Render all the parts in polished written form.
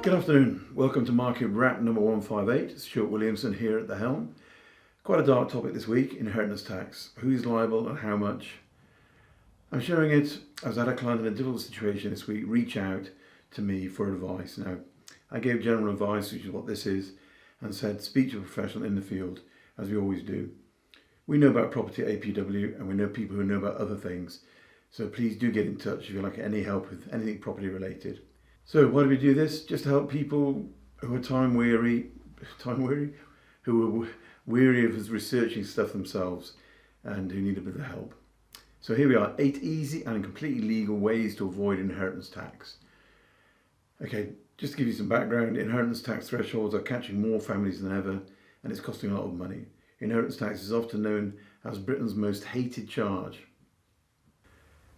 Good afternoon. Welcome to Market Wrap number 158. Stuart Williamson here at the helm. Quite a dark topic this week, inheritance tax. Who's liable and how much? I'm sharing it as I had a client in a difficult situation this week reach out to me for advice. Now, I gave general advice, which is what this is, and said speak to a professional in the field, as we always do. We know about property at APW and we know people who know about other things. So please do get in touch if you'd like any help with anything property related. So why do we do this? Just to help people who are time weary, who are weary of researching stuff themselves and who need a bit of help. So here we are, 8 easy and completely legal ways to avoid inheritance tax. Okay, just to give you some background, inheritance tax thresholds are catching more families than ever and it's costing a lot of money. Inheritance tax is often known as Britain's most hated charge.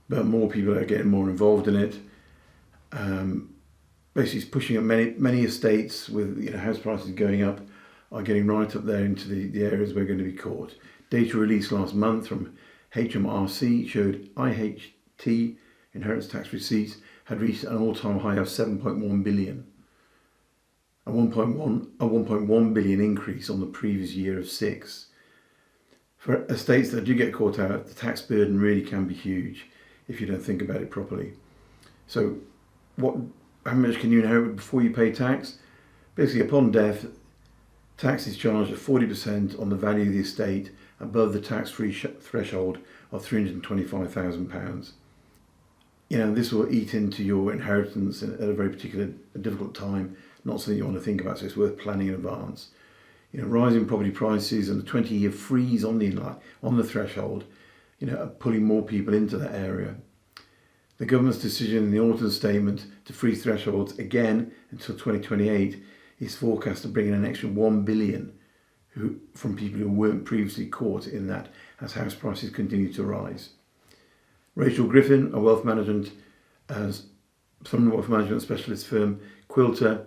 But more people are getting more involved in it. Basically, it's pushing up many estates with house prices going up, are getting right up there into the areas we're going to be caught. Data released last month from HMRC showed IHT, inheritance tax receipts, had reached an all-time high of 7.1 billion, a 1.1 billion increase on the previous year of 6. For estates that do get caught out, the tax burden really can be huge if you don't think about it properly. So how much can you inherit before you pay tax? Basically, upon death, tax is charged at 40% on the value of the estate above the tax-free threshold of £325,000. This will eat into your inheritance at a very difficult time, not something you want to think about, so it's worth planning in advance. Rising property prices and the 20-year freeze on the threshold, are pulling more people into that area. The government's decision in the autumn statement to freeze thresholds again until 2028 is forecast to bring in an extra 1 billion from people who weren't previously caught in that as house prices continue to rise. Rachel Griffin, a wealth management specialist firm, Quilter,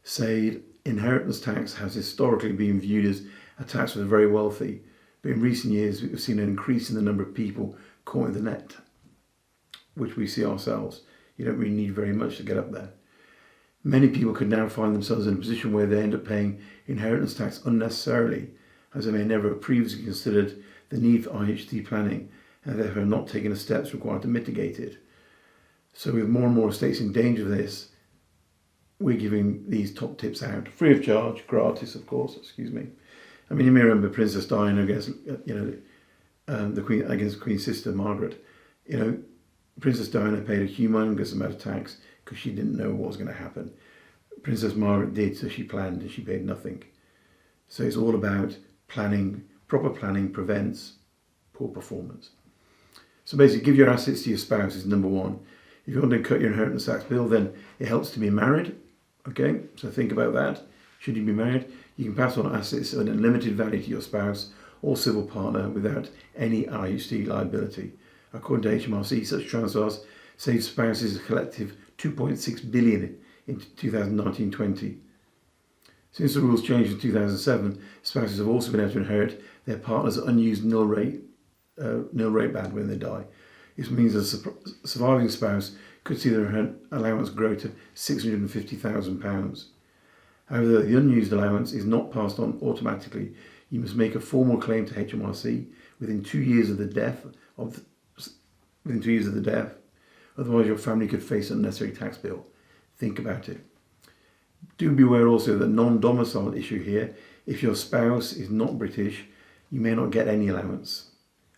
said inheritance tax has historically been viewed as a tax for the very wealthy, but in recent years we've seen an increase in the number of people caught in the net, which we see ourselves. You don't really need very much to get up there. Many people could now find themselves in a position where they end up paying inheritance tax unnecessarily, as they may never have previously considered the need for IHT planning and therefore have not taken the steps required to mitigate it. So with more and more estates in danger of this, we're giving these top tips out, free of charge, gratis of course, you may remember Princess Diana against, against Queen's sister Margaret. Princess Diana paid a humongous amount of tax because she didn't know what was going to happen. Princess Margaret did, so she planned and she paid nothing. So it's all about planning. Proper planning prevents poor performance. So basically, give your assets to your spouse is number one. If you want to cut your inheritance tax bill, then it helps to be married. Okay, so think about that. Should you be married, you can pass on assets of an unlimited value to your spouse or civil partner without any IHT liability. According to HMRC, such transfers saved spouses a collective 2.6 billion in 2019-20. Since the rules changed in 2007, spouses have also been able to inherit their partner's unused nil rate band when they die. This means a surviving spouse could see their allowance grow to £650,000. However, the unused allowance is not passed on automatically. You must make a formal claim to HMRC within 2 years of the death otherwise your family could face an unnecessary tax bill. Think about it. Do be aware also that non-domicile issue here. If your spouse is not British, you may not get any allowance.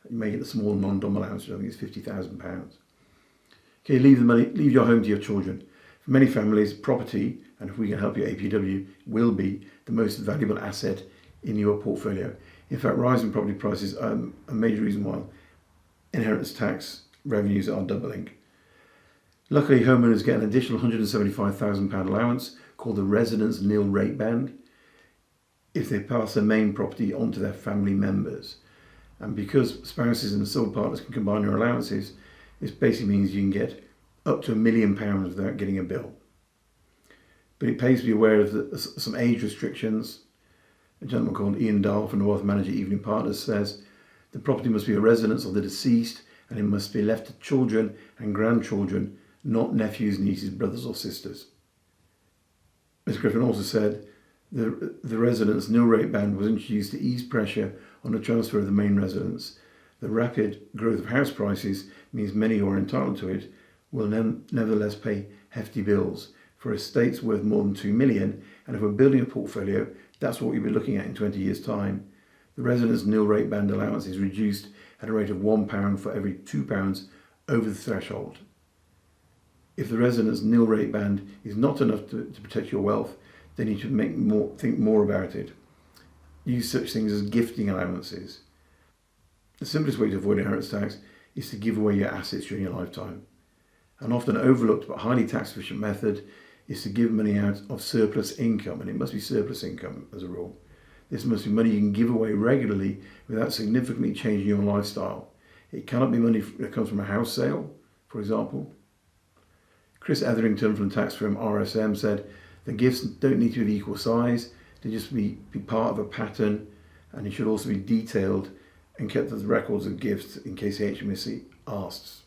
You may get a small non-dom allowance, which I think is £50,000. Okay, leave your home to your children. For many families, property, and if we can help you, APW, will be the most valuable asset in your portfolio. In fact, rising property prices are a major reason why inheritance tax revenues are doubling. Luckily, homeowners get an additional £175,000 allowance called the residence nil rate band if they pass their main property on to their family members. And because spouses and civil partners can combine your allowances, this basically means you can get up to £1 million without getting a bill. But it pays to be aware of some age restrictions. A gentleman called Ian Dahl from the Wealth Manager Evening Partners says the property must be a residence of the deceased and it must be left to children and grandchildren, not nephews, nieces, brothers or sisters. Ms Griffin also said the residence nil rate band was introduced to ease pressure on the transfer of the main residence. The rapid growth of house prices means many who are entitled to it will nevertheless pay hefty bills. For estates worth more than 2 million, and if we're building a portfolio, that's what we'll be looking at in 20 years' time. The residence nil rate band allowance is reduced at a rate of £1 for every £2 over the threshold. If the residence nil rate band is not enough to protect your wealth, then you should think more about it. Use such things as gifting allowances. The simplest way to avoid inheritance tax is to give away your assets during your lifetime. An often overlooked but highly tax efficient method is to give money out of surplus income, and it must be surplus income as a rule. This must be money you can give away regularly without significantly changing your lifestyle. It cannot be money that comes from a house sale, for example. Chris Etherington from tax firm RSM said, the gifts don't need to be of equal size, they just be part of a pattern, and it should also be detailed and kept as records of gifts in case the HMRC asks.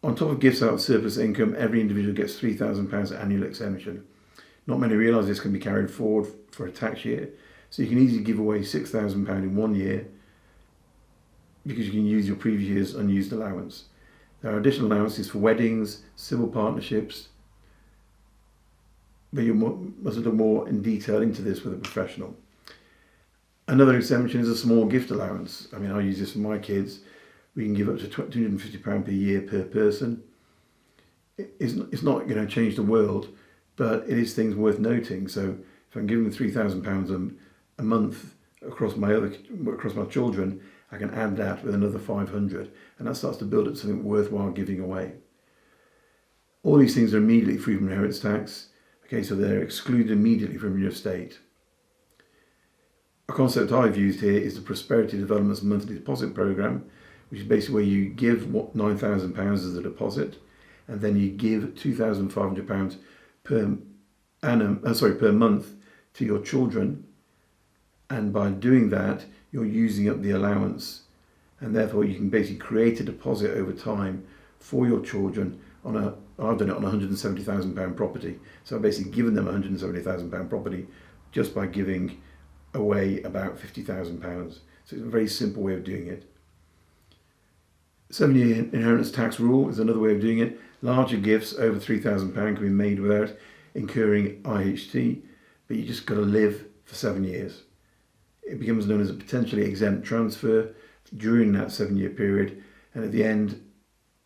On top of gifts out of surplus income, every individual gets £3,000 annual exemption. Not many realise this can be carried forward for a tax year, so you can easily give away £6,000 in 1 year because you can use your previous year's unused allowance. There are additional allowances for weddings, civil partnerships, but you must look more in detail into this with a professional. Another exemption is a small gift allowance. I mean, I use this for my kids. We can give up to £250 per year per person. It's not going to change the world, but it is things worth noting. So if I'm giving them £3,000 a month across my children, I can add that with another 500, and that starts to build up something worthwhile giving away. All these things are immediately free from inheritance tax. Okay, so they're excluded immediately from your estate. A concept I've used here is the Prosperity Development's monthly deposit programme, which is basically where you give £9,000 as a deposit, and then you give £2,500 per month to your children, and by doing that, you're using up the allowance, and therefore you can basically create a deposit over time for your children I've done it on a £170,000 property. So I've basically given them a £170,000 property just by giving away about £50,000. So it's a very simple way of doing it. 7-year inheritance tax rule is another way of doing it. Larger gifts over £3,000 can be made without incurring IHT, but you just got to live for 7 years. It becomes known as a potentially exempt transfer during that 7-year period, and at the end,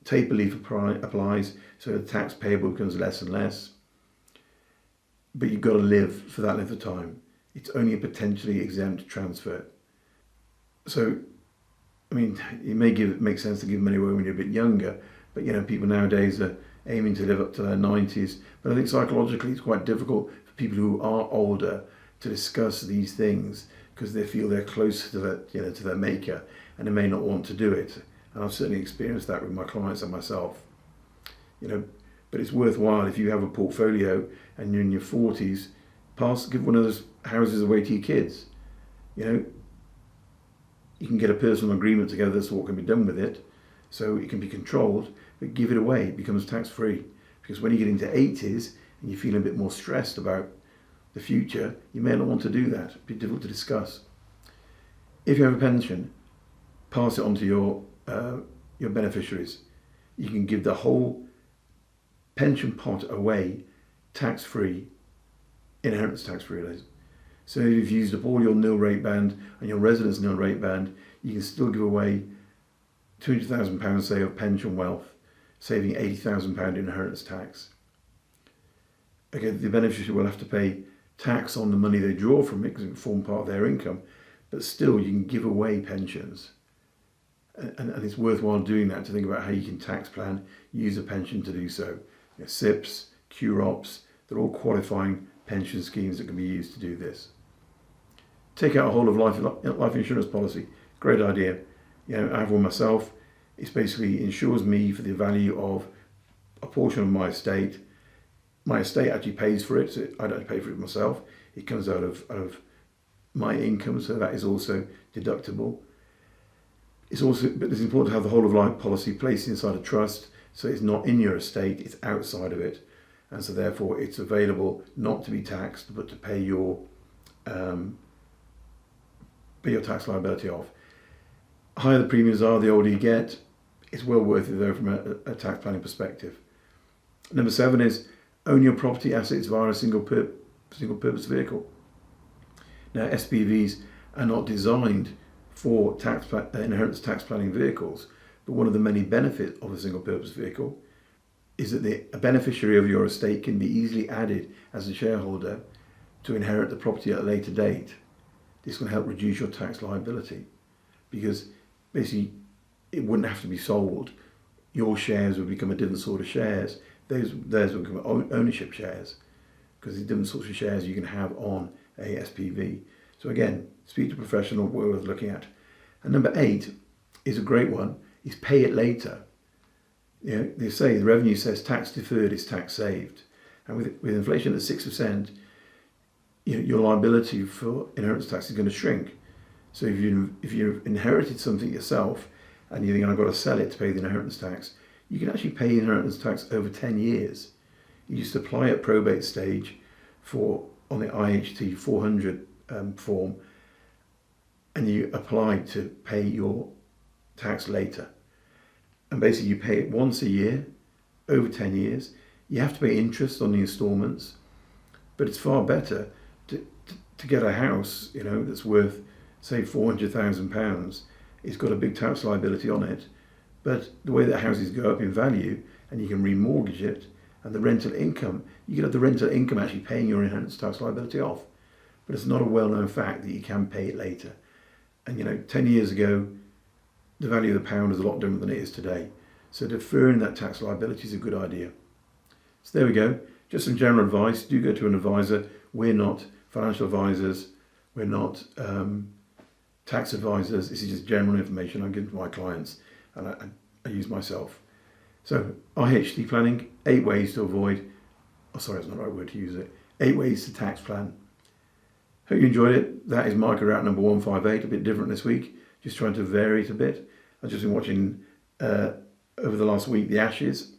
taper leaf applies, so the tax payable becomes less and less. But you've got to live for that length of time. It's only a potentially exempt transfer. So, I mean, it may make sense to give money away when you're a bit younger, but people nowadays are aiming to live up to their 90s. But I think psychologically it's quite difficult for people who are older to discuss these things because they feel they're close to to their maker, and they may not want to do it. And I've certainly experienced that with my clients and myself. But it's worthwhile if you have a portfolio and you're in your 40s, give one of those houses away to your kids. You can get a personal agreement together as to what can be done with it, so it can be controlled, but give it away. It becomes tax-free. Because when you get into 80s and you feel a bit more stressed about the future, you may not want to do that. It'd be difficult to discuss. If you have a pension, pass it on to your beneficiaries. You can give the whole pension pot away tax-free, inheritance tax-free. So if you've used up all your nil rate band and your residence nil rate band, you can still give away £200,000, say, of pension wealth, saving £80,000 in inheritance tax. Again, the beneficiary will have to pay tax on the money they draw from it because it will form part of their income, but still you can give away pensions. And it's worthwhile doing that, to think about how you can tax plan, use a pension to do so. SIPs, QROPs, they're all qualifying pension schemes that can be used to do this. Take out a whole of life insurance policy. Great idea. I have one myself. It basically insures me for the value of a portion of my estate. My estate actually pays for it, so I don't pay for it myself. It comes out of my income, so that is also deductible. But it's important to have the whole of life policy placed inside a trust, so it's not in your estate, it's outside of it. and so therefore it's available not to be taxed but to pay your tax liability off. The higher the premiums are, the older you get. It's well worth it though from a tax planning perspective. Number 7 is own your property assets via a single purpose vehicle. Now SPVs are not designed for inheritance tax planning vehicles, but one of the many benefits of a single purpose vehicle is that a beneficiary of your estate can be easily added as a shareholder to inherit the property at a later date. This can help reduce your tax liability because basically it wouldn't have to be sold. Your shares would become a different sort of shares. Theirs would become ownership shares because there's different sorts of shares you can have on a SPV. So again, speak to a professional, worth looking at. And number 8 is a great one, is pay it later. You know, they say the revenue says tax deferred is tax saved. And with inflation at 6%, your liability for inheritance tax is going to shrink. So if you've inherited something yourself and you think I've got to sell it to pay the inheritance tax, you can actually pay inheritance tax over 10 years. You just apply at probate stage on the IHT 400 form, and you apply to pay your tax later. And basically you pay it once a year, over 10 years. You have to pay interest on the instalments, but it's far better to get a house, that's worth, say, £400,000. It's got a big tax liability on it, but the way that houses go up in value, and you can remortgage it, and the rental income, you can have the rental income actually paying your inheritance tax liability off. But it's not a well-known fact that you can pay it later. And 10 years ago, the value of the pound is a lot different than it is today. So deferring that tax liability is a good idea. So there we go. Just some general advice. Do go to an advisor. We're not financial advisors. We're not tax advisors. This is just general information I give to my clients and I use myself. So IHT planning, 8 ways to avoid, that's not the right word to use it, 8 ways to tax plan. Hope you enjoyed it. That is market route number 158, a bit different this week. Just trying to vary it a bit. I've just been watching over the last week The Ashes,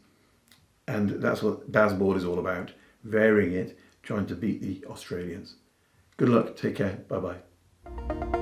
and that's what Dashboard is all about, varying it, trying to beat the Australians. Good luck, take care, bye bye.